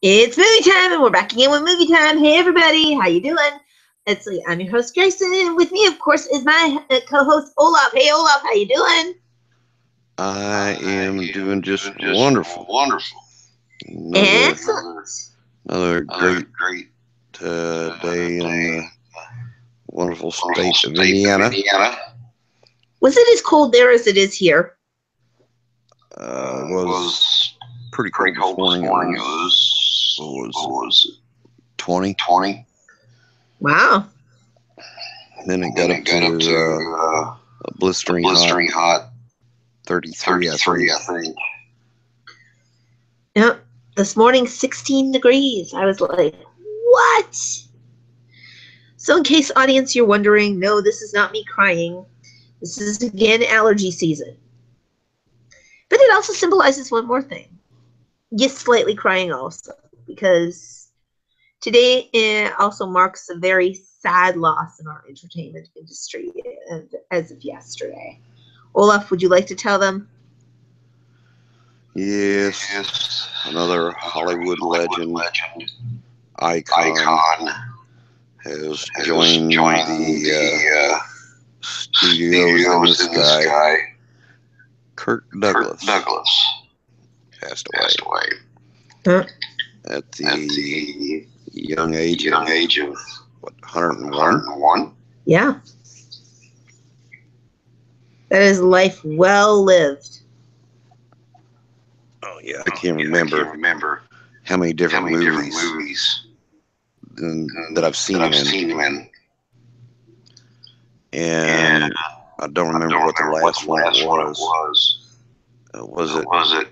It's movie time, and we're back again with movie time. Hey, everybody, how you doing? I'm your host Jason, and with me, of course, is my co-host Olaf. Hey, Olaf, how you doing? I am doing just wonderful. Another, Excellent. another great day in the wonderful state of Indiana. Was it as cold there as it is here? It was pretty cold this morning. It was 20. Wow. Then it got up to a blistering hot 33, I think. Yep. This morning, 16 degrees. I was like, what? So in case, audience, you're wondering, no, this is not me crying. This is, again, allergy season. But it also symbolizes one more thing. Yes, slightly crying also, because today also marks a very sad loss in our entertainment industry as of yesterday. Olaf, would you like to tell them? Yes, another Hollywood legend, icon, has joined the studios in the sky. Kirk Douglas passed away at the young age of what, 101? Yeah. That is life well lived. Oh yeah, I can't remember how many different movies that I've seen him in. And I don't remember what the last one was. Was it?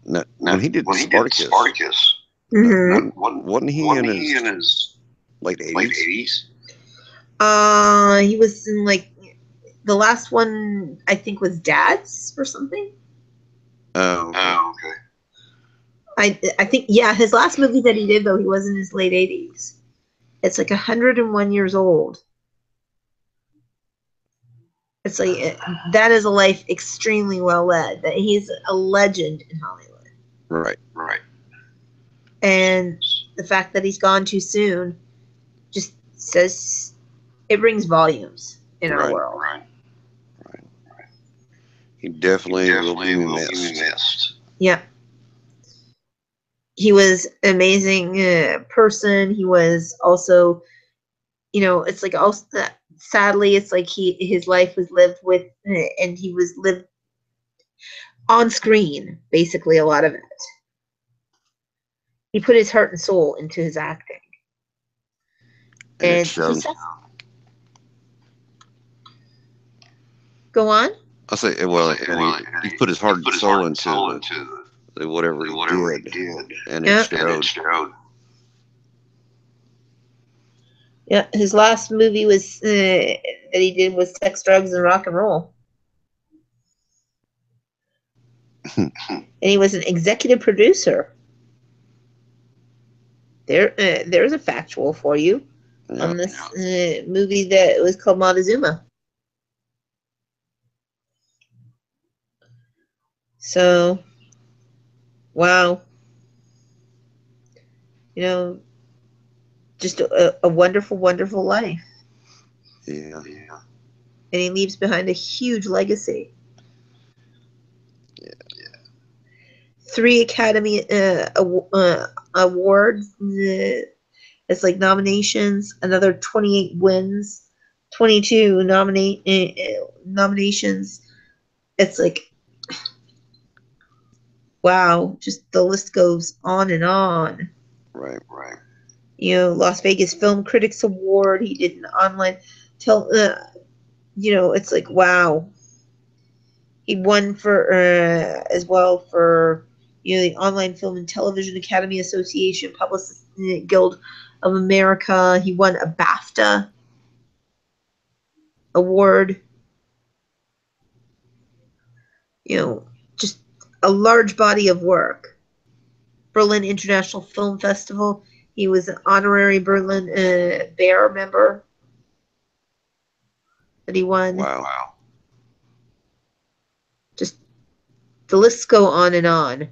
No, when he did Spartacus, Mm-hmm. wasn't he in his late 80s? He was in the last one, I think, was Dad's or something. Oh, okay. I think, yeah, his last movie that he did, though, he was in his late 80s. It's like 101 years old. It's like that is a life extremely well led. That he's a legend in Hollywood. Right. And the fact that he's gone too soon just says it rings volumes in our world. Right. He definitely will be missed. Yeah. He was an amazing person. He was also, it's like also sadly, it's like his life was lived with, and he was lived on screen, basically a lot of it. He put his heart and soul into his acting. And go on. I'll say, well, he put his heart and soul into whatever he did, and it showed. Yeah, his last movie was that he did was Sex, Drugs, and Rock and Roll. And he was an executive producer. There's a factual for you on this movie that was called Montezuma. So, wow. Just a wonderful, wonderful life. Yeah. And he leaves behind a huge legacy. Yeah. 3 Academy Awards. It's like nominations, another 28 wins, 22 nominations. It's like, wow, just the list goes on and on. Right. Las Vegas Film Critics Award. He did an online it's like, wow. He won for as well for the Online Film and Television Academy Association Publicist Guild of America. He won a BAFTA award. Just a large body of work. Berlin International Film Festival. He was an honorary Berlin Bear member that he won. Wow. Just the lists go on and on.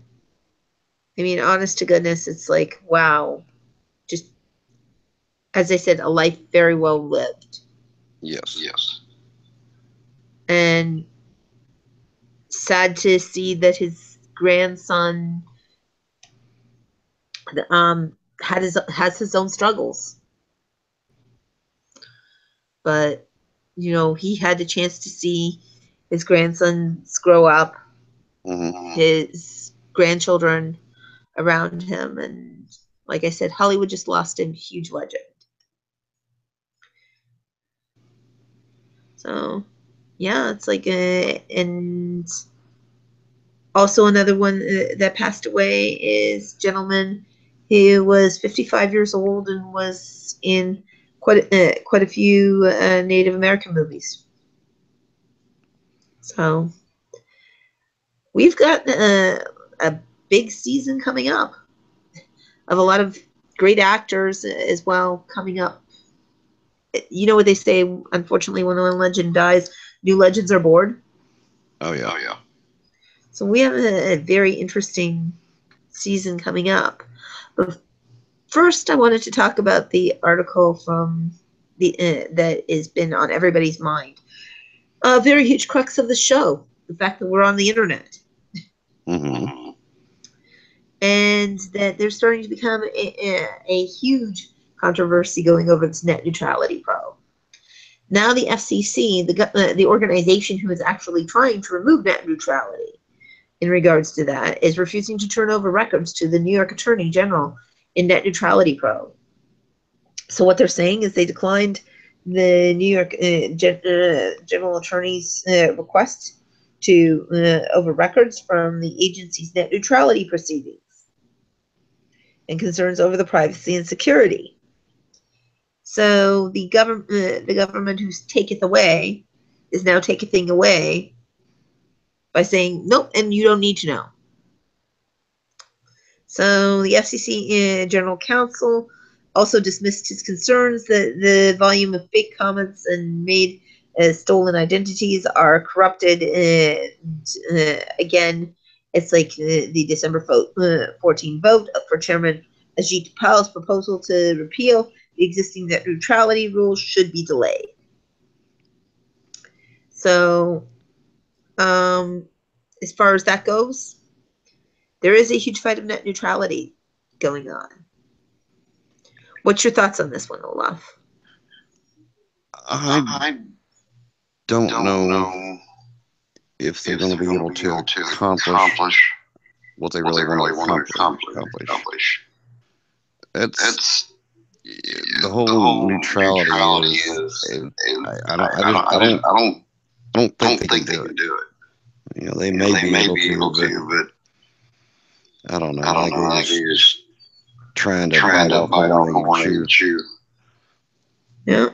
I mean, honest to goodness, it's like, wow. Just, as I said, a life very well lived. Yes. And sad to see that his grandson has his own struggles. But, he had the chance to see his grandsons grow up, his grandchildren around him, and like I said, Hollywood just lost a huge legend. So, yeah, it's like and also another one that passed away is a gentleman who was 55 years old and was in quite a few Native American movies. So we've got a big season coming up of a lot of great actors as well coming up. You know what they say, unfortunately, when one legend dies, new legends are born. Oh yeah. So we have a very interesting season coming up. But first, I wanted to talk about the article from the that has been on everybody's mind. A very huge crux of the show: the fact that we're on the internet, and that there's starting to become a huge controversy going over this net neutrality probe. Now, the FCC, the organization who is actually trying to remove net neutrality in regards to that, is refusing to turn over records to the New York Attorney General in net neutrality probe. So what they're saying is they declined the New York General Attorney's request to over records from the agency's net neutrality proceedings and concerns over the privacy and security. So the government who taketh away is now taking away by saying nope, and you don't need to know. So the FCC General Counsel also dismissed his concerns that the volume of fake comments and made stolen identities are corrupted. And again, it's like the December 14 vote for Chairman Ajit Pal's proposal to repeal the existing net neutrality rules should be delayed. So, as far as that goes, there is a huge fight of net neutrality going on. What's your thoughts on this one, Olaf? I don't know if they're going to be able to accomplish what they really want to accomplish. It's the whole neutrality is I don't think they can do it. They may be able to, but I don't know. I think they're just trying to bite off more than they can chew. Yeah.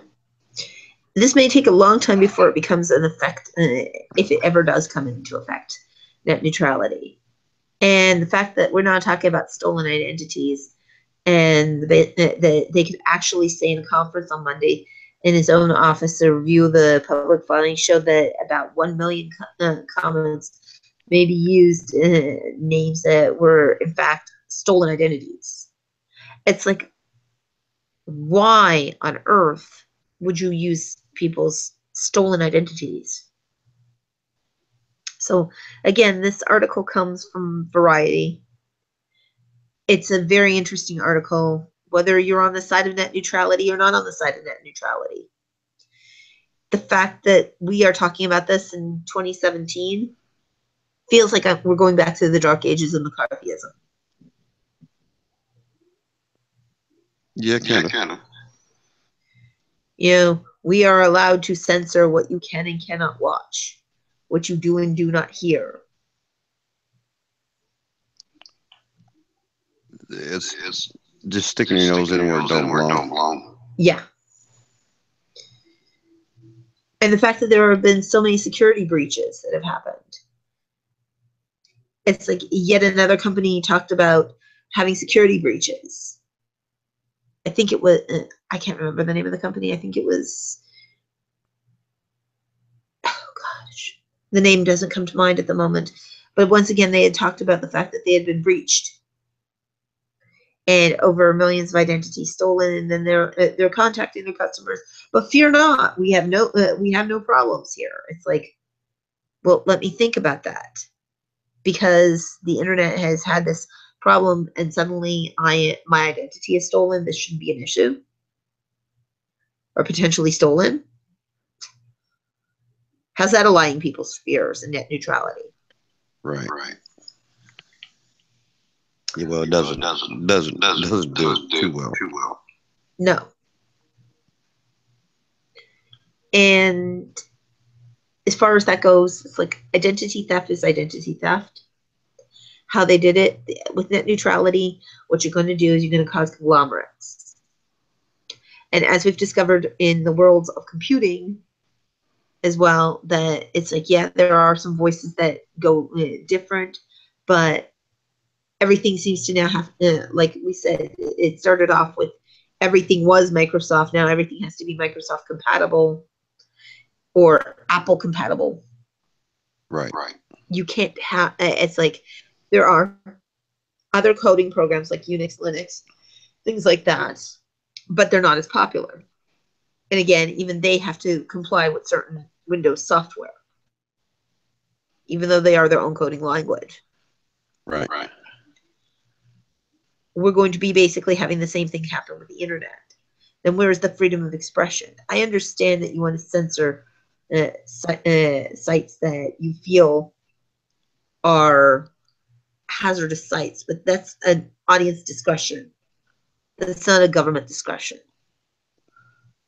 This may take a long time before it becomes an effect, if it ever does come into effect, net neutrality. And the fact that we're not talking about stolen identities, and that they could actually say in a conference on Monday in his own office, a review of the public filing showed that about 1 million comments maybe used names that were in fact stolen identities. It's like, why on earth would you use people's stolen identities? So again, this article comes from Variety. It's a very interesting article, whether you're on the side of net neutrality or not on the side of net neutrality. The fact that we are talking about this in 2017 feels like we're going back to the dark ages of McCarthyism. Yeah, kind of. We are allowed to censor what you can and cannot watch, what you do and do not hear. It's just sticking your nose in where it don't belong. Yeah. And the fact that there have been so many security breaches that have happened. It's like yet another company talked about having security breaches. I think it was, I can't remember the name of the company. I think it was, oh gosh, the name doesn't come to mind at the moment. But once again, they had talked about the fact that they had been breached. and over millions of identities stolen, and then they're contacting their customers. But fear not, we have no problems here. It's like, well, let me think about that, because the internet has had this problem, and suddenly my identity is stolen. This shouldn't be an issue, or potentially stolen. How's that allaying people's fears and net neutrality? Right. Yeah, well, it doesn't do it too well. No. And as far as that goes, it's like identity theft is identity theft. How they did it with net neutrality, what you're going to do is you're going to cause conglomerates. And as we've discovered in the worlds of computing as well, that it's like, yeah, there are some voices that go different, but everything seems to now have, like we said, it started off with everything was Microsoft. Now everything has to be Microsoft compatible or Apple compatible. Right. You can't have, it's like there are other coding programs like Unix, Linux, things like that, but they're not as popular. And again, even they have to comply with certain Windows software, even though they are their own coding language. Right. We're going to be basically having the same thing happen with the internet. Then where is the freedom of expression? I understand that you want to censor sites that you feel are hazardous sites, but that's an audience discussion. That's not a government discussion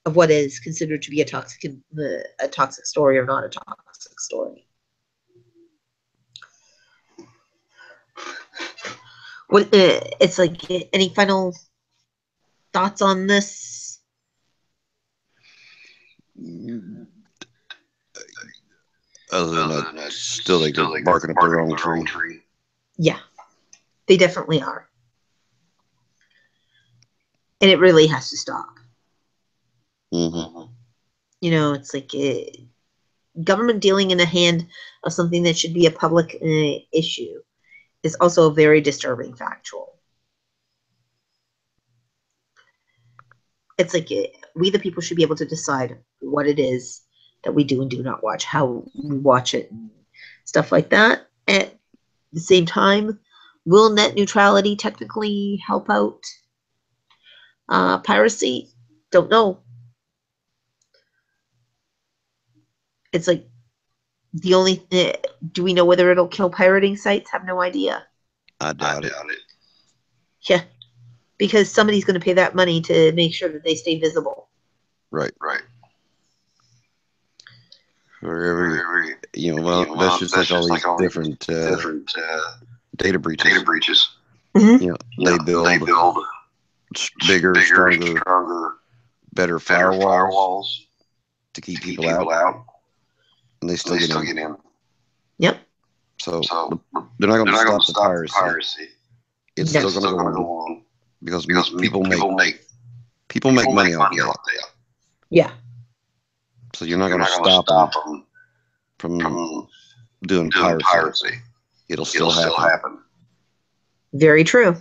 of what is considered to be a toxic story or not a toxic story. What it's like? Any final thoughts on this? Other than that, still they're barking up the wrong tree. Yeah, they definitely are, and it really has to stop. Mm-hmm. You know, it's like government dealing in the hand of something that should be a public issue is also very disturbing factual. It's like we the people should be able to decide what it is that we do and do not watch, how we watch it, and stuff like that. At the same time, will net neutrality technically help out piracy? Don't know. It's like the only do we know whether it'll kill pirating sites? Have no idea. I doubt it. Yeah, because somebody's going to pay that money to make sure that they stay visible. Right. For every, that's just like all these different data breaches. Mm-hmm. They build bigger, stronger, better firewalls to keep people out, and they still get in. Yep. So they're not going to stop the piracy. It's still going to go on because people make money off that. Yeah. So you're not going to stop them from doing piracy. It'll still happen. Very true.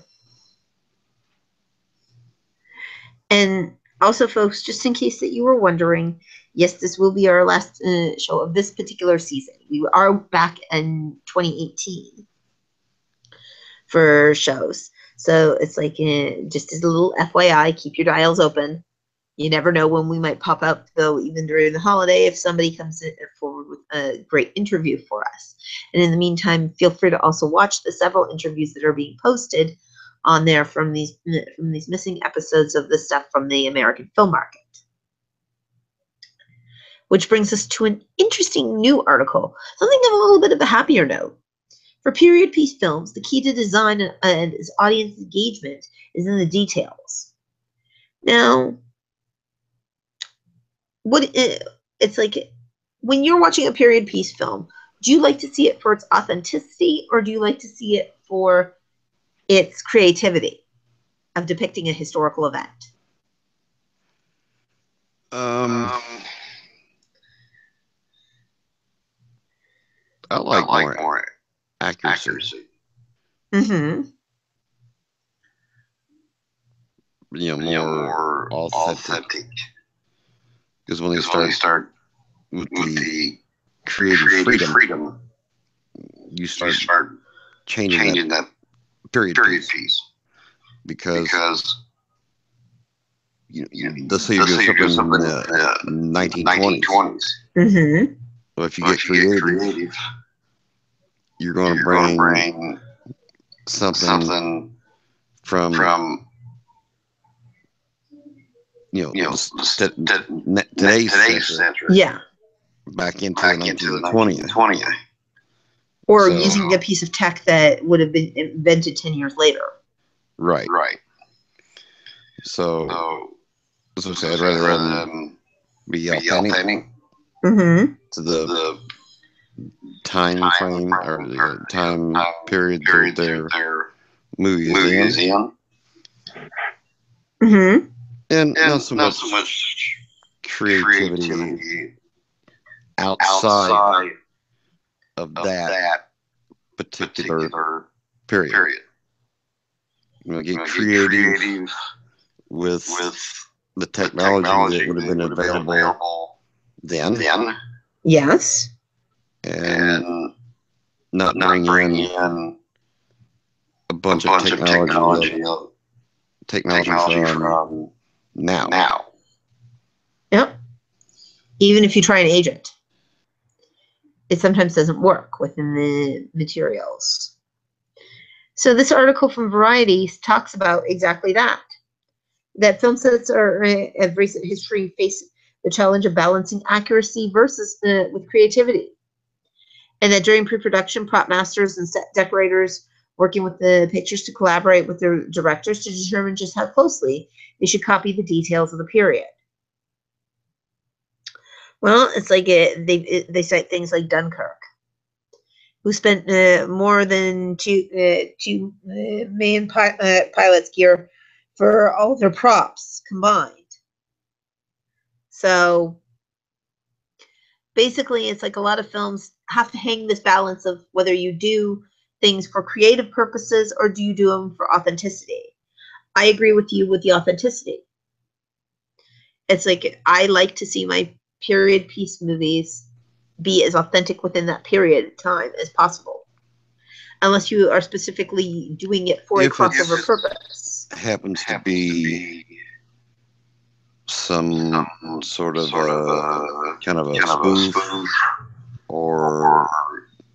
And also, folks, just in case that you were wondering, yes, this will be our last show of this particular season. We are back in 2018 for shows. So it's like, just as a little FYI, keep your dials open. You never know when we might pop up, though, even during the holiday, if somebody comes in forward with a great interview for us. And in the meantime, feel free to also watch the several interviews that are being posted on there from these missing episodes of the stuff from the American film market. Which brings us to an interesting new article, something of a little bit of a happier note. For period piece films, the key to design and audience engagement is in the details. Now, it's like when you're watching a period piece film, do you like to see it for its authenticity, or do you like to see it for its creativity of depicting a historical event? I like more accuracy. Mm-hmm. more authentic. Because when they start with the creative freedom, you start changing that period piece. Because let's say you're doing something in the 1920s. Mm-hmm. Well, if you get creative, you're going to bring something from today's century, yeah, back into the 1920s. Or using a piece of tech that would have been invented 10 years later. Right. So as I said, rather than be authentic Mm-hmm. to the time frame or the time period that their movie is in. Mm-hmm. And not so much creativity outside of that particular period. Get creative with the technology that would have been available then. Yes. And not bring in a bunch of technology from now. Yep. Even if you try and age it sometimes doesn't work within the materials. So this article from Variety talks about exactly that. That film sets of recent history face the challenge of balancing accuracy versus with creativity. And that during pre-production, prop masters and set decorators working with the pictures to collaborate with their directors to determine just how closely they should copy the details of the period. Well, it's like they cite things like Dunkirk, who spent more than two million pilots gear for all of their props combined. So basically, it's like a lot of films have to hang this balance of whether you do things for creative purposes or do you do them for authenticity. I agree with you with the authenticity. It's like I like to see my period piece movies be as authentic within that period of time as possible, unless you are specifically doing it for a crossover purpose. Happens to be some sort of kind of a spoof or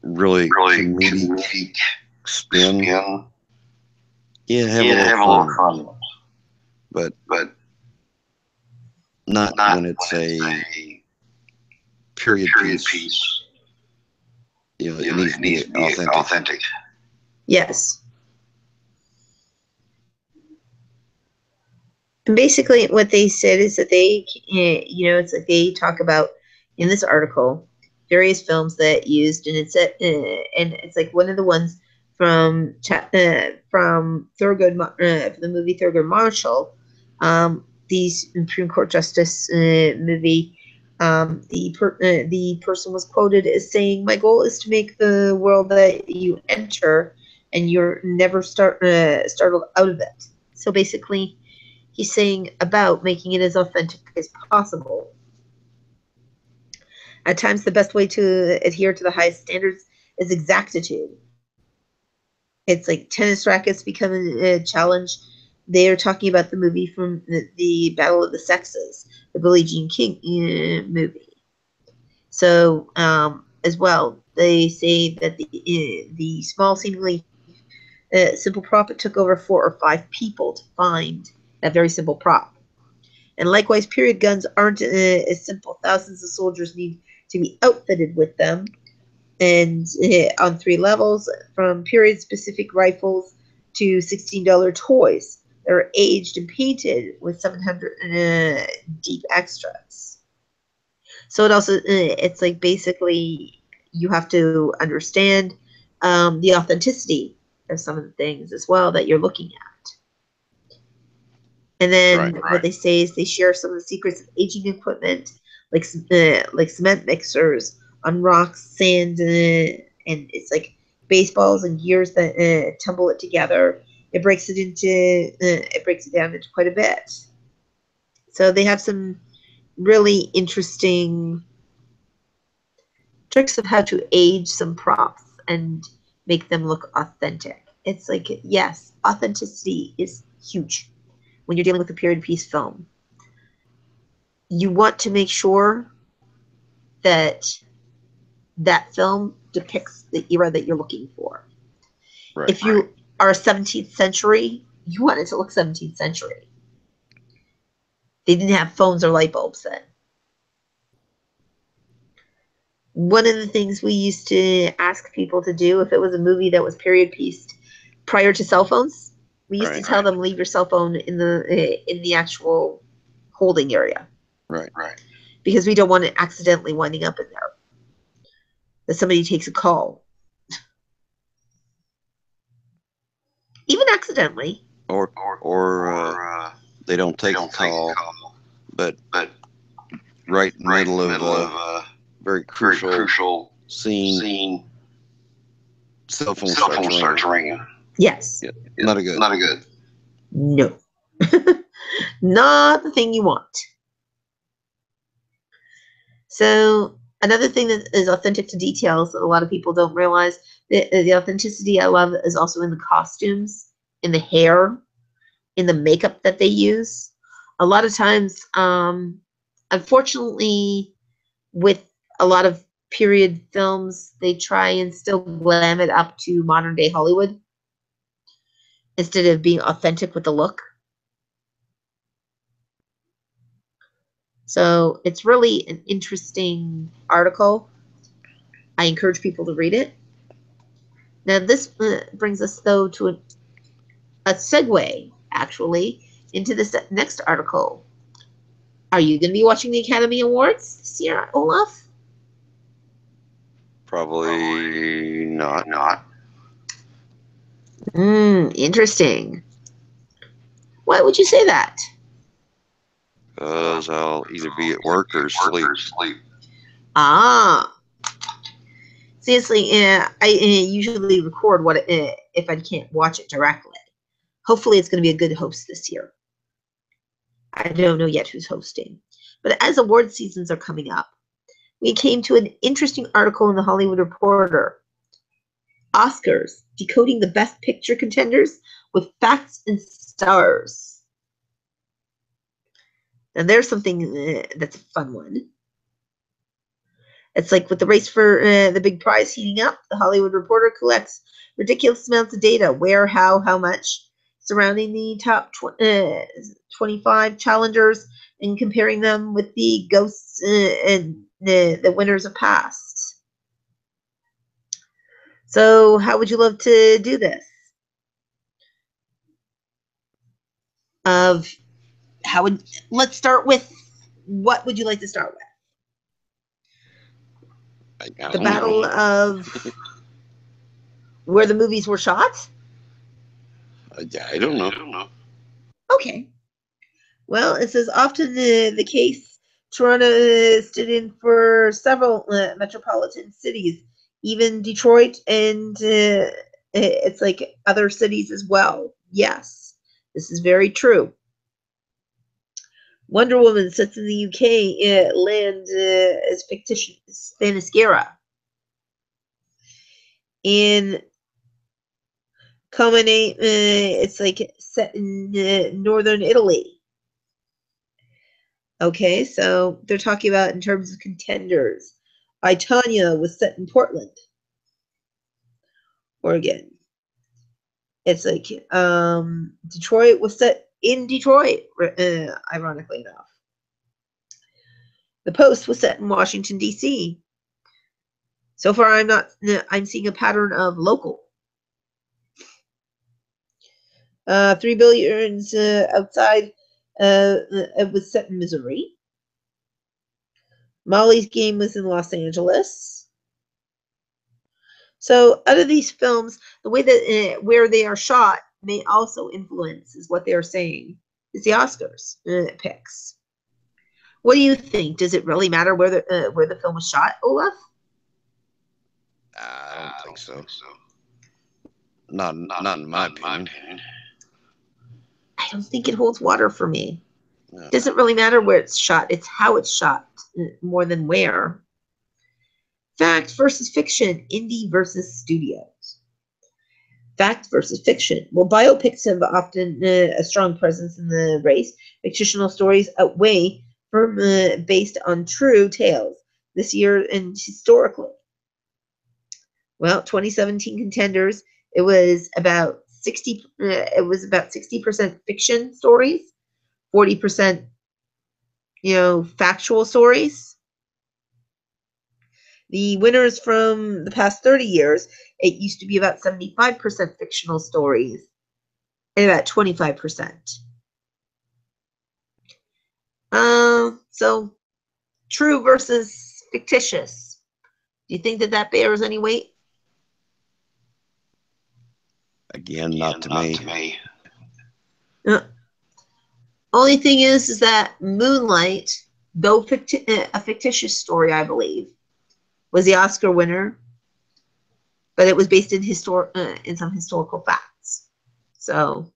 really comedic spin. Yeah, have a little fun. But not when it's a period piece. It needs to be authentic. Yes. And basically, what they said is that they, it's like they talk about in this article various films that used, and it's like one of the ones from Thurgood, for the movie Thurgood Marshall, the Supreme Court Justice movie. The person was quoted as saying, "My goal is to make the world that you enter, and you're never startled out of it." So basically, he's saying about making it as authentic as possible. At times, the best way to adhere to the highest standards is exactitude. It's like tennis rackets become a challenge. They are talking about the movie from the Battle of the Sexes, the Billie Jean King movie. So, as well, they say that the small, seemingly simple prop, it took over 4 or 5 people to find that very simple prop. And likewise, period guns aren't as simple. Thousands of soldiers need to be outfitted with them, and on 3 levels, from period-specific rifles to $16 toys that are aged and painted with 700 deep extras. So it also, it's like basically you have to understand the authenticity of some of the things as well that you're looking at. And then what they say is they share some of the secrets of aging equipment, like cement mixers on rocks, sand, and it's like baseballs and gears that tumble it together. it breaks it down into quite a bit. So they have some really interesting tricks of how to age some props and make them look authentic. It's like, yes, authenticity is huge when you're dealing with a period piece film. You want to make sure that that film depicts the era that you're looking for. Right. If you are 17th century, you want it to look 17th century. They didn't have phones or light bulbs then. One of the things we used to ask people to do if it was a movie that was period pieced prior to cell phones, we used to tell them leave your cell phone in the actual holding area. Right. Because we don't want it accidentally winding up in there. That somebody takes a call. Even accidentally. Or they don't take a call, but right in the middle of a very crucial scene, cell phone starts ringing. Yes. Yeah, not a good. No. Not the thing you want. So another thing that is authentic to details that a lot of people don't realize, the authenticity I love is also in the costumes, in the hair, in the makeup that they use. A lot of times, unfortunately, with a lot of period films, they try and still glam it up to modern day Hollywood instead of being authentic with the look. So it's really an interesting article. I encourage people to read it. Now, this brings us, though, to a segue, actually, into this next article. Are you going to be watching the Academy Awards this year, Olaf? Probably not. Interesting. Why would you say that? Because I'll either be at work or sleep. Ah. Seriously, I usually record what if I can't watch it directly. Hopefully, it's going to be a good host this year. I don't know yet who's hosting. But as award seasons are coming up, we came to an interesting article in the Hollywood Reporter. Oscars, decoding the best picture contenders with facts and stars. And there's something that's a fun one. It's like with the race for the big prize heating up, the Hollywood Reporter collects ridiculous amounts of data, where, how much, surrounding the top 25 challengers and comparing them with the ghosts and the winners of past. So how would you love to do this? Let's start with, what would you like to start with? The battle of where the movies were shot? I don't know. Okay. Well, it says often the case, Toronto stood in for several metropolitan cities, even Detroit, and it's like other cities as well. Yes, this is very true. Wonder Woman sets in the UK, land as fictitious Themyscira. In Comene, it's like set in northern Italy. Okay, so they're talking about in terms of contenders. I, Tonya was set in Portland, Oregon. It's like Detroit was set in Detroit, ironically enough. The Post was set in Washington, D.C. So far, I'm seeing a pattern of local. 3 Billions outside was set in Missouri. Molly's Game was in Los Angeles. So out of these films, the way that where they are shot may also influence, is what they are saying, is the Oscars picks. What do you think? Does it really matter where the film was shot, Olaf? I don't think so. Not in my opinion. I don't think it holds water for me. No. It doesn't really matter where it's shot. It's how it's shot more than where. Fact versus fiction, indie versus studios. Fact versus fiction. Well, biopics have often a strong presence in the race. Fictional stories outweigh from based on true tales this year and historically. Well, 2017 contenders. It was about 60. It was about 60% fiction stories, 40%, factual stories. The winners from the past 30 years, it used to be about 75% fictional stories and about 25%. So true versus fictitious. Do you think that bears any weight? Again, not to me. Only thing is that Moonlight, though a fictitious story, I believe, was the Oscar winner, but it was based in some historical facts. So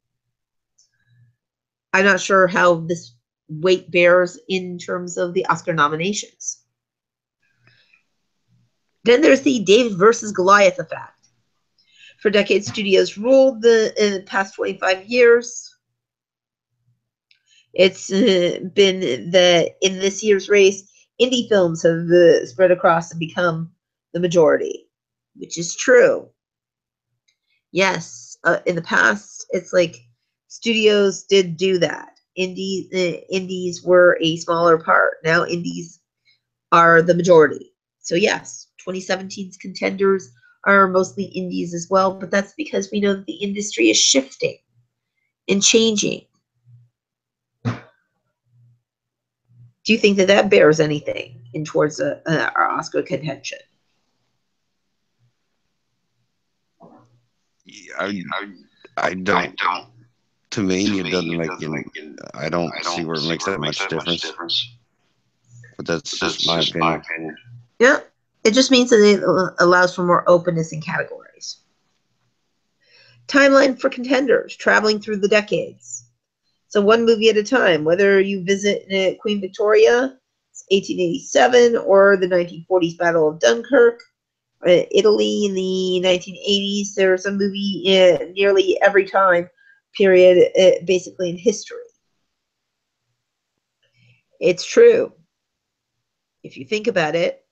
I'm not sure how this weight bears in terms of the Oscar nominations. Then there's the David versus Goliath effect. For decades, studios ruled in the past 25 years. It's been that in this year's race, indie films have spread across and become the majority, which is true. Yes, in the past, it's like studios did do that. Indies were a smaller part. Now indies are the majority. So yes, 2017's contenders are mostly indies as well, but that's because we know that the industry is shifting and changing. Do you think that bears anything in towards our Oscar contention? I don't. To me, it doesn't make. I don't see where it makes that much difference. But that's just my opinion. Yeah, it just means that it allows for more openness in categories. Timeline for contenders, traveling through the decades. So one movie at a time, whether you visit Queen Victoria, 1887, or the 1940s Battle of Dunkirk, Italy in the 1980s, there's a movie nearly every time period, basically in history. It's true. If you think about it,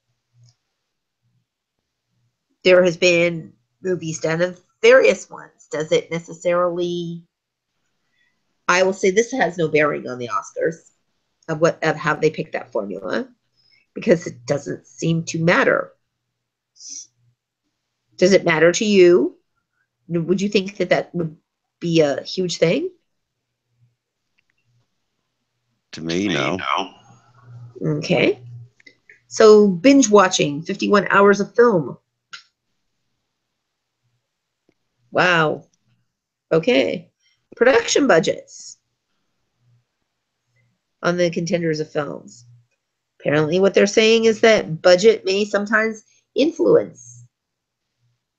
there has been movies done of various ones. Does it necessarily? I will say this has no bearing on the Oscars of how they pick that formula, because it doesn't seem to matter. Does it matter to you? Would you think that would be a huge thing? To me, no. Okay. So binge watching 51 hours of film. Wow. Okay. Production budgets on the contenders of films. Apparently what they're saying is that budget may sometimes influence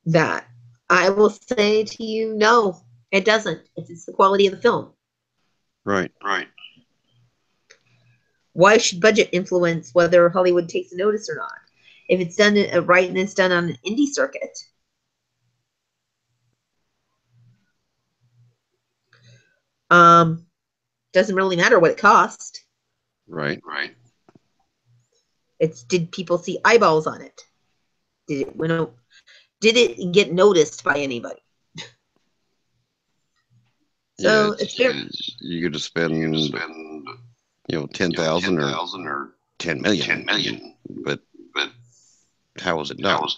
that. I will say to you, no, it doesn't. It's the quality of the film. Right. Why should budget influence whether Hollywood takes a notice or not? If it's done right and it's done on an indie circuit. Doesn't really matter what it cost. Right. It's, did people see eyeballs on it? Did it get noticed by anybody? So you could have spent 10,000 or 10 million, but how was it done?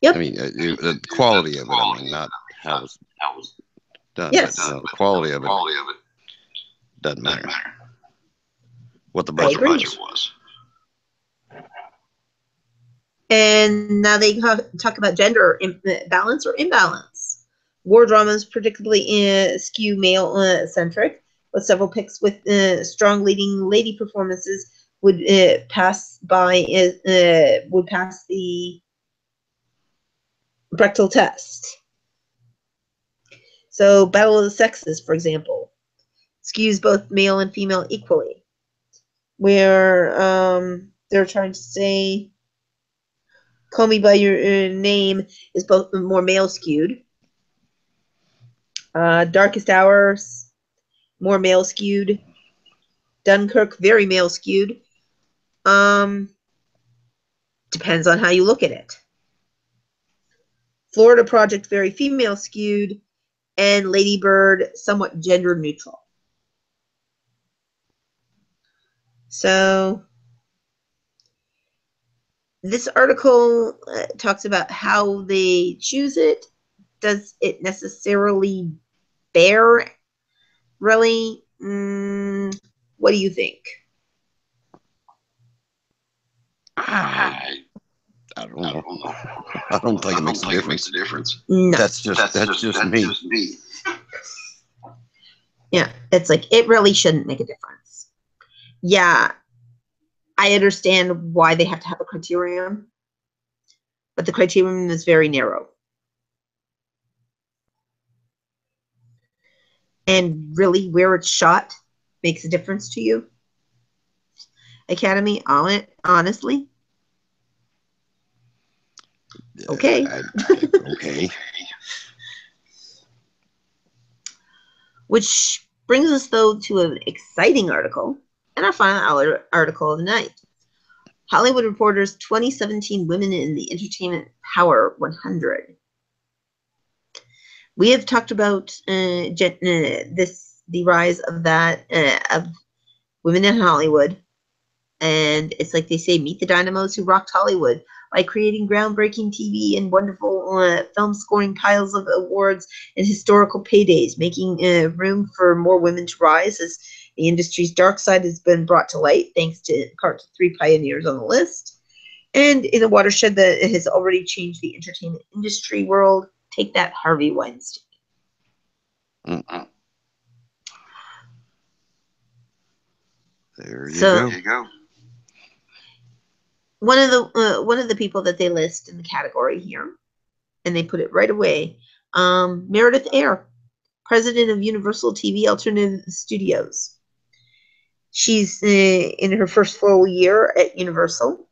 Yep. I mean, the quality of it. I mean, not how it's done. Yes. But, the quality of it doesn't matter. What the budget was. And now they talk about gender balance or imbalance. War dramas predictably skew male-centric, with several picks with strong leading lady performances would pass the Brechtel test. So Battle of the Sexes, for example, skews both male and female equally, where they're trying to say Call Me By Your Name is both more male skewed. Darkest Hours, more male skewed. Dunkirk, very male skewed. Depends on how you look at it. Florida Project, very female skewed. And Lady Bird, somewhat gender neutral. So this article talks about how they choose it. Does it necessarily bear? Really? What do you think? I don't know. I don't think it makes a difference. No. That's just me. Yeah, it's like it really shouldn't make a difference. Yeah, I understand why they have to have a criterion, but the criterion is very narrow. And really, where it's shot makes a difference to you. Academy, honestly, okay. Okay. Which brings us, though, to an exciting article and our final article of the night. Hollywood Reporter's 2017 Women in the Entertainment Power 100. We have talked about the rise of that of women in Hollywood, and it's like they say, meet the dynamos who rocked Hollywood by creating groundbreaking TV and wonderful film, scoring piles of awards and historical paydays, making room for more women to rise as the industry's dark side has been brought to light, thanks to in part to 3 pioneers on the list. And in a watershed that has already changed the entertainment industry world, take that, Harvey Weinstein. There you go. One of the people that they list in the category here, and they put it right away, Meredith Eyre, president of Universal TV Alternative Studios. She's in her first full year at Universal,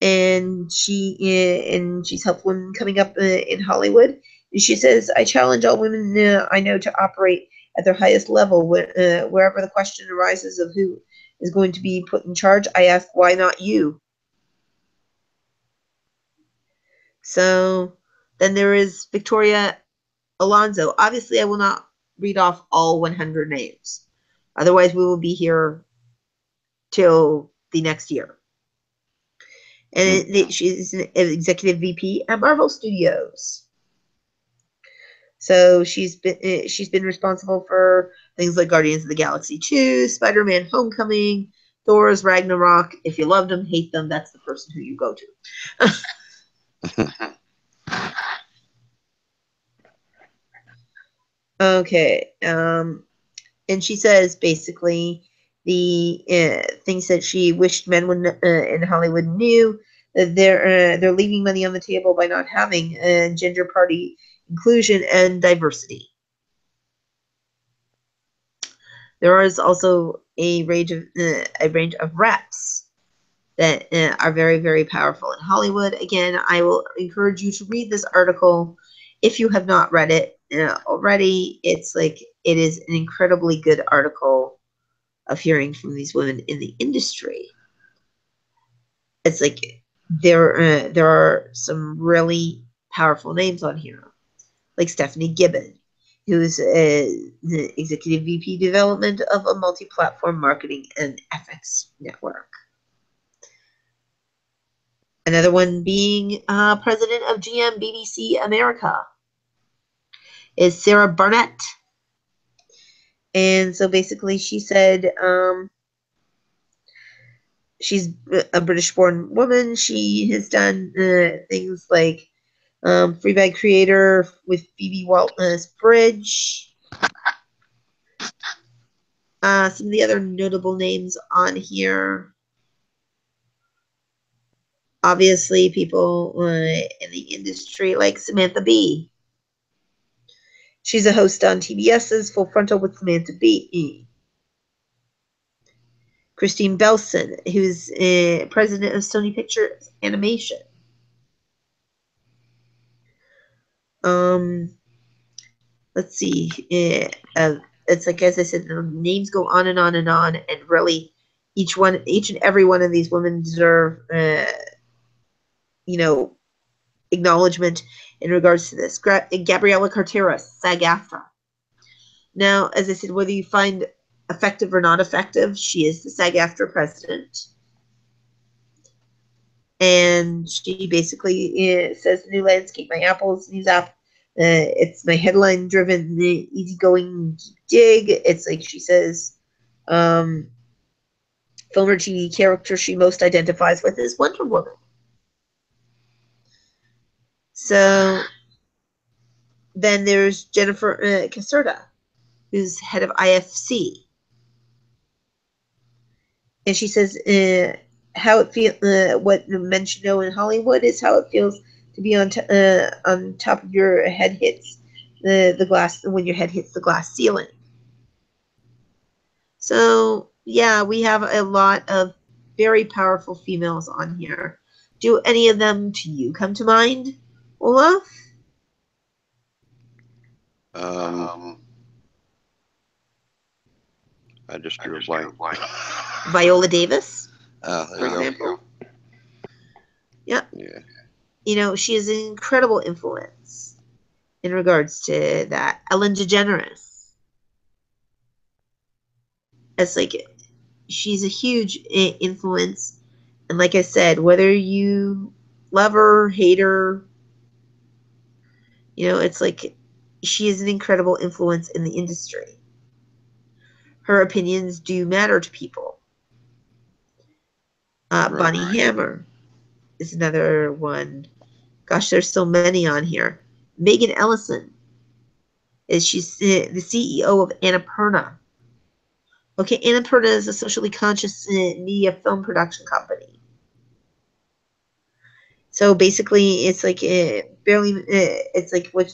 and she's helped women coming up in Hollywood. And she says, "I challenge all women I know to operate at their highest level. Wherever the question arises of who is going to be put in charge, I ask, why not you?" So then there is Victoria Alonso. Obviously, I will not read off all 100 names. Otherwise, we will be here till the next year. And she's an executive VP at Marvel Studios. So she's been responsible for things like Guardians of the Galaxy 2, Spider-Man Homecoming, Thor's Ragnarok. If you loved them, hate them, that's the person who you go to. Okay. And she says basically the things that she wished men would in Hollywood knew, that they're leaving money on the table by not having gender party inclusion and diversity. There is also a range of reps that are very, very powerful in Hollywood. Again, I will encourage you to read this article if you have not read it already. It's like it is an incredibly good article of hearing from these women in the industry. It's like there are some really powerful names on here, like Stephanie Gibbon, who's the executive VP development of a multi-platform marketing and FX network. Another one being president of GM BBC America is Sarah Barnett. And so basically she said she's a British-born woman. She has done things like Fleabag creator with Phoebe Waller-Bridge. Some of the other notable names on here. Obviously, people in the industry like Samantha Bee. She's a host on TBS's Full Frontal with Samantha Bee. Christine Belson, who's president of Sony Pictures Animation. Let's see. It's like, as I said, the names go on and on and on, and really, each and every one of these women deserve, acknowledgement in regards to this. Gabriella Cartera, SAG-AFTRA. Now, as I said, whether you find effective or not effective, she is the SAG-AFTRA president. And she basically says, the new landscape, my Apple's news app, it's my headline-driven, easygoing dig. It's like she says, film or TV character she most identifies with is Wonder Woman. So then there's Jennifer Caserta, who's head of IFC. And she says, how it feels, what men should know in Hollywood is how it feels to be on top of your head hits the glass, when your head hits the glass ceiling. So yeah, we have a lot of very powerful females on here. Do any of them to you come to mind, Olaf? I just drew a blank. Viola Davis, There for you example. go. Yeah. Yeah. She is an incredible influence in regards to that. Ellen DeGeneres. It's like, she's a huge influence. And like I said, whether you love her, hate her, it's like, she is an incredible influence in the industry. Her opinions do matter to people. Right. Bonnie Hammer is another one. Gosh, there's so many on here. Megan Ellison. She's the CEO of Annapurna. Okay, Annapurna is a socially conscious media film production company. So basically, it's like it's like what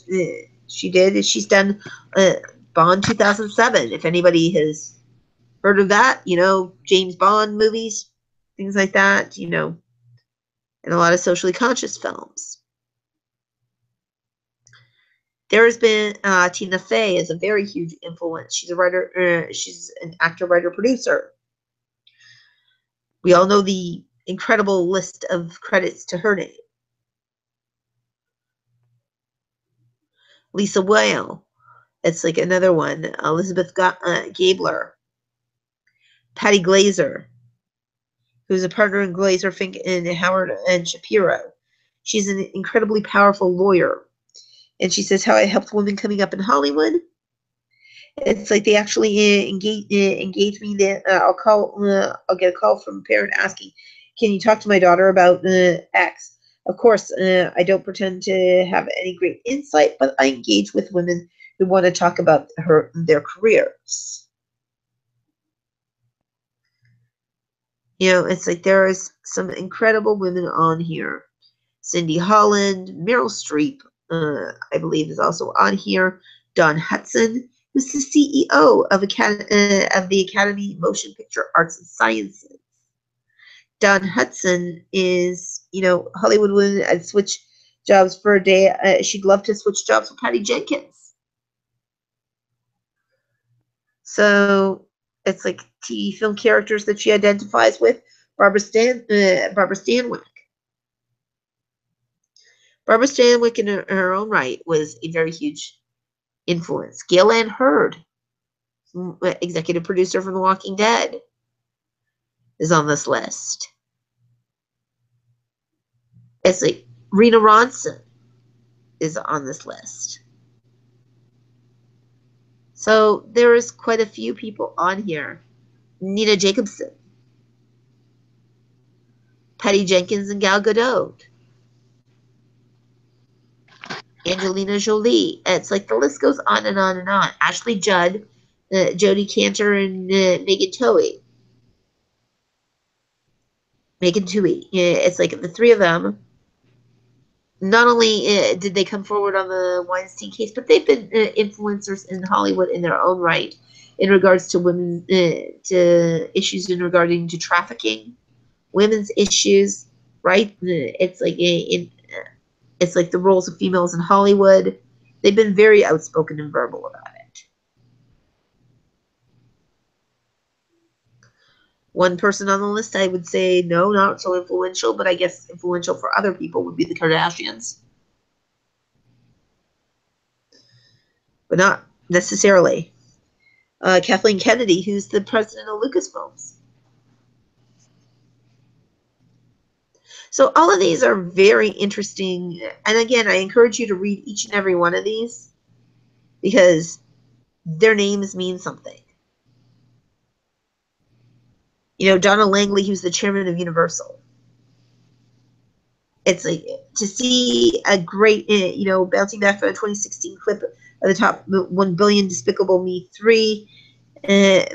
she did is she's done Bond 2007. If anybody has heard of that, James Bond movies, things like that, and a lot of socially conscious films. There has been Tina Fey is a very huge influence. She's a writer. She's an actor, writer, producer. We all know the incredible list of credits to her name. Lisa Whale. It's like another one. Elizabeth Gabler. Patty Glazer, who's a partner in Glazer, Fink, and Howard and Shapiro. She's an incredibly powerful lawyer. And she says, how I helped women coming up in Hollywood. It's like they actually engage me. I'll get a call from a parent asking, can you talk to my daughter about X? Of course, I don't pretend to have any great insight, but I engage with women who want to talk about their careers. It's like there is some incredible women on here. Cindy Holland, Meryl Streep, I believe, is also on here. Dawn Hudson, who's the CEO of the Academy of Motion Picture Arts and Sciences. Dawn Hudson is, Hollywood woman. I'd switch jobs for a day. She'd love to switch jobs with Patty Jenkins. So it's like TV film characters that she identifies with. Barbara Stanwyck. Barbara Stanwyck, in her own right, was a very huge influence. Gail Ann Hurd, executive producer from The Walking Dead, is on this list. It's like Rena Ronson is on this list. So there is quite a few people on here. Nina Jacobson, Patty Jenkins, and Gal Gadot, Angelina Jolie. It's like the list goes on and on and on. Ashley Judd, Jodie Cantor, and Megan Twohey. It's like the three of them not only did they come forward on the Weinstein case, but they've been influencers in Hollywood in their own right in regards to women, to issues in regarding to trafficking, women's issues, right? It's like it's like the roles of females in Hollywood. They've been very outspoken and verbal about it. One person on the list, I would say, no, not so influential, but I guess influential for other people would be the Kardashians. But not necessarily. Kathleen Kennedy, who's the president of Lucasfilms. So all of these are very interesting. And again, I encourage you to read each and every one of these because their names mean something. Donald Langley, who's the chairman of Universal. It's like to see a great, bouncing back from a 2016 clip of the top 1 billion Despicable Me 3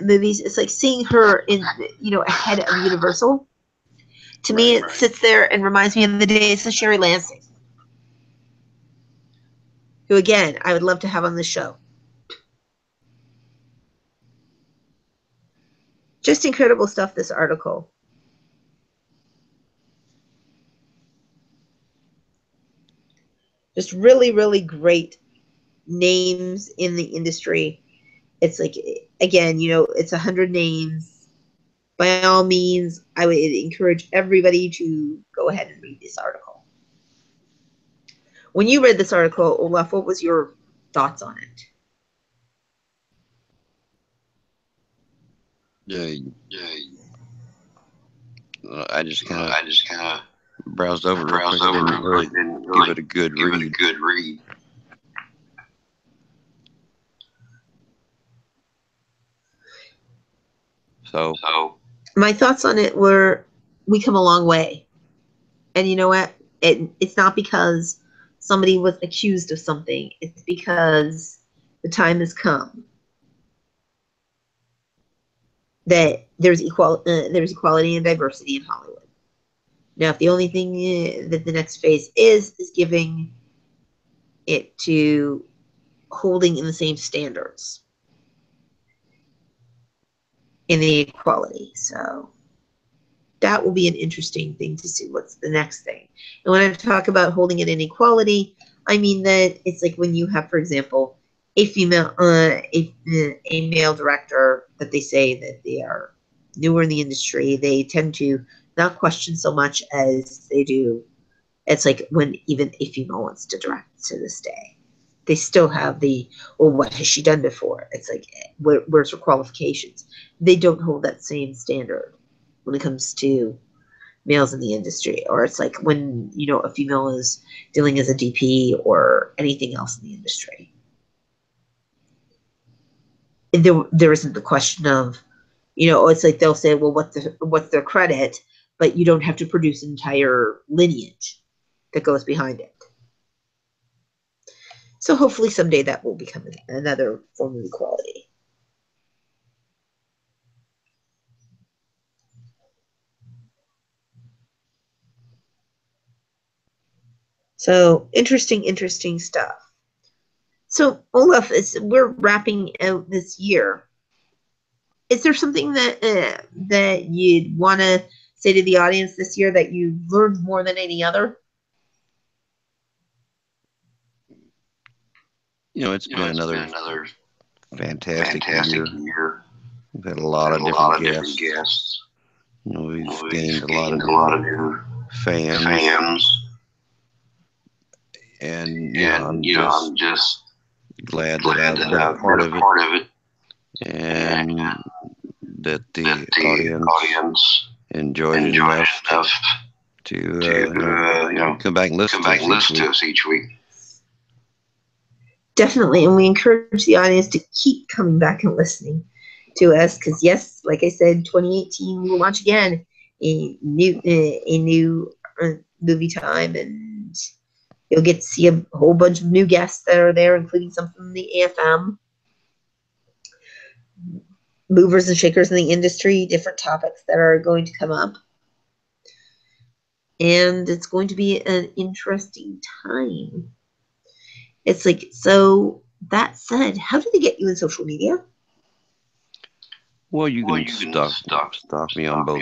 movies. It's like seeing her in, ahead of Universal. To me, it sits there and reminds me of the days of Sherry Lansing, who, again, I would love to have on this show. Just incredible stuff, this article. Just really, really great names in the industry. It's like, again, it's 100 names. By all means, I would encourage everybody to go ahead and read this article. When you read this article, Olaf, what was your thoughts on it? I just kind of browsed over it. Didn't really give it a good read. So my thoughts on it were, we come a long way. And you know what? It's not because somebody was accused of something. It's because the time has come that there's equality and diversity in Hollywood. Now, if the only thing that the next phase is giving it to holding in the same standards in the equality. So that will be an interesting thing to see. What's the next thing? And when I talk about holding it in equality, I mean that it's like when you have, for example, a female, a male director that they say that they are newer in the industry, they tend to not question so much as they do. It's like when even a female wants to direct to this day, they still have well, what has she done before? It's like, where's her qualifications? They don't hold that same standard when it comes to males in the industry. Or it's like when, a female is dealing as a DP or anything else in the industry. There isn't the question of, it's like they'll say, well, what's their credit? But you don't have to produce an entire lineage that goes behind it. So hopefully someday that will become another form of equality. So interesting stuff. So Olaf, we're wrapping out this year. Is there something that you'd want to say to the audience this year that you learned more than any other? It's been another fantastic year. We've had a lot of different guests. We've gained a lot of new fans. And I'm just glad that I've been a part of it. And that the audience enjoyed it enough to come back and listen to us each week. Definitely, and we encourage the audience to keep coming back and listening to us because, yes, like I said, 2018 we will launch again a new Movietime, and you'll get to see a whole bunch of new guests that are there, including some from the AFM, movers and shakers in the industry, different topics that are going to come up. And it's going to be an interesting time. It's like, so that said, how do they get you in social media? Well, you can stalk me on both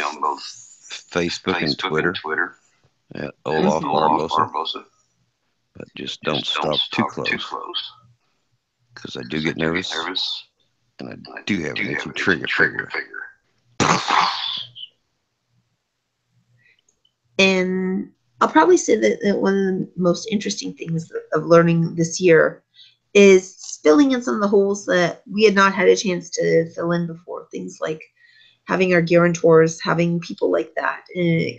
Facebook and Twitter at Olaf Barbosa, but just don't stalk too close because I do get nervous and I do have an itchy trigger finger. And I'll probably say that one of the most interesting things of learning this year is filling in some of the holes that we had not had a chance to fill in before. Things like having our guarantors, having people like that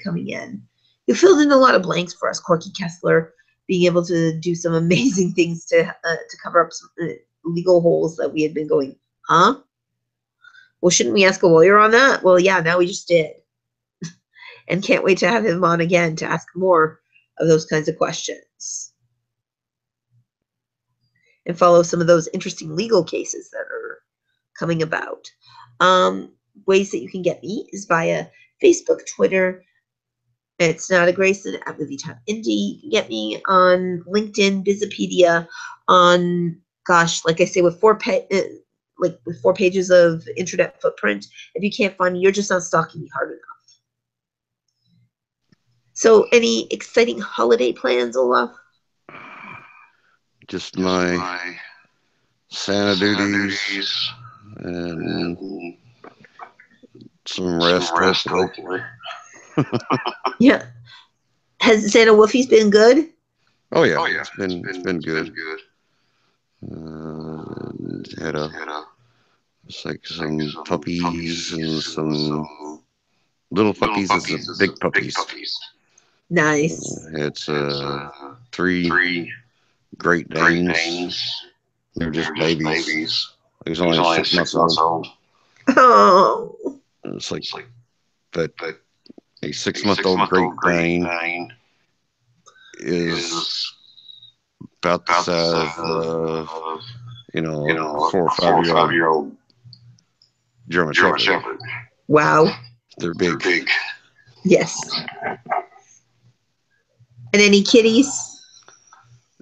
coming in. You filled in a lot of blanks for us, Corky Kessler, being able to do some amazing things to cover up some legal holes that we had been going, huh? Well, shouldn't we ask a lawyer on that? Well, yeah, now we just did. And can't wait to have him on again to ask more of those kinds of questions and follow some of those interesting legal cases that are coming about. Ways that you can get me is via Facebook, Twitter. It's Not a Grayson at Movietime Indie. You can get me on LinkedIn, Bizipedia, on like I say, with four pages of internet footprint. If you can't find me, you're just not stalking me hard enough. So, any exciting holiday plans, Olaf? Just my Santa duties and some rest, hopefully. Yeah. Has Santa Wolfie's been good? Oh yeah, it's been good. Had some puppies and some little puppies and some big puppies. Nice. It's 3 Great Danes. They're just babies. He was only 6 months old. Oh. It's like, but a 6-month-old Great Dane is about the size of, a 4 or 5-year-old German Shepherd. Wow. They're big. Yes. And any kitties?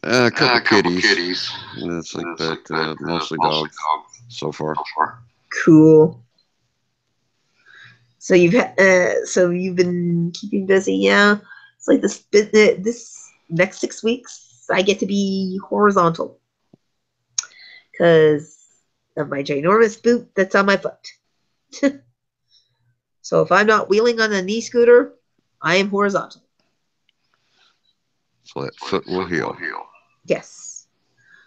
A couple kitties. It's like that. Mostly dogs so far. Cool. So you've been keeping busy, yeah. It's like this next 6 weeks, I get to be horizontal because of my ginormous boot that's on my foot. So if I'm not wheeling on a knee scooter, I am horizontal. So that foot will heal. Yes.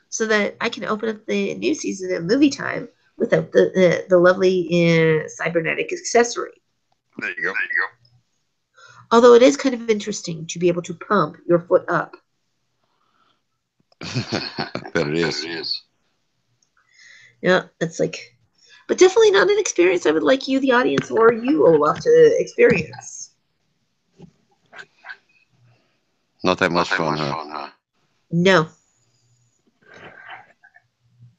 So that I can open up the new season of Movietime without the lovely cybernetic accessory. There you go. Although it is kind of interesting to be able to pump your foot up. I bet it is. Yeah, it's like, but definitely not an experience I would like you, the audience, or you, Olaf, to experience. Not that much fun, huh? No.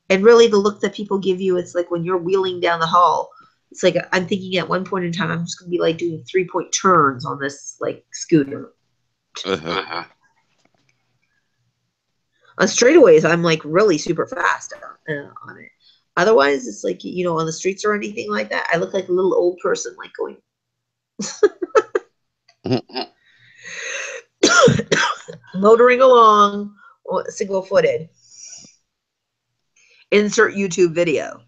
And really, the look that people give you, it's like when you're wheeling down the hall. It's like I'm thinking at one point in time, I'm just going to be like doing 3-point turns on this like scooter. On straightaways, I'm like really super fast on it. Otherwise, it's like, on the streets or anything like that, I look like a little old person, like going motoring along, single-footed. Insert YouTube video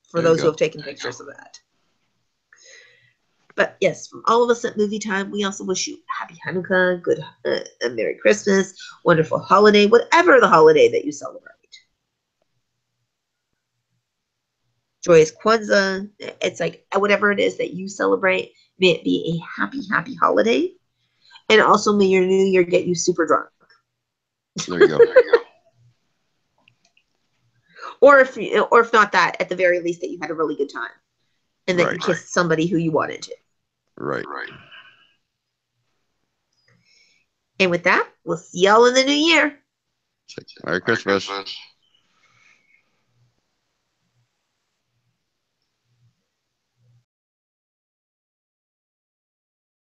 for those who have taken pictures of that. But yes, from all of us at Movietime, we also wish you happy Hanukkah, good Merry Christmas, wonderful holiday, whatever the holiday that you celebrate. Joyous Kwanzaa. It's like whatever it is that you celebrate, may it be a happy, happy holiday. And also may your new year get you super drunk. There you go. Or if not that, at the very least that you had a really good time. And that you kissed somebody who you wanted to. Right. And with that, we'll see y'all in the new year. Merry Christmas.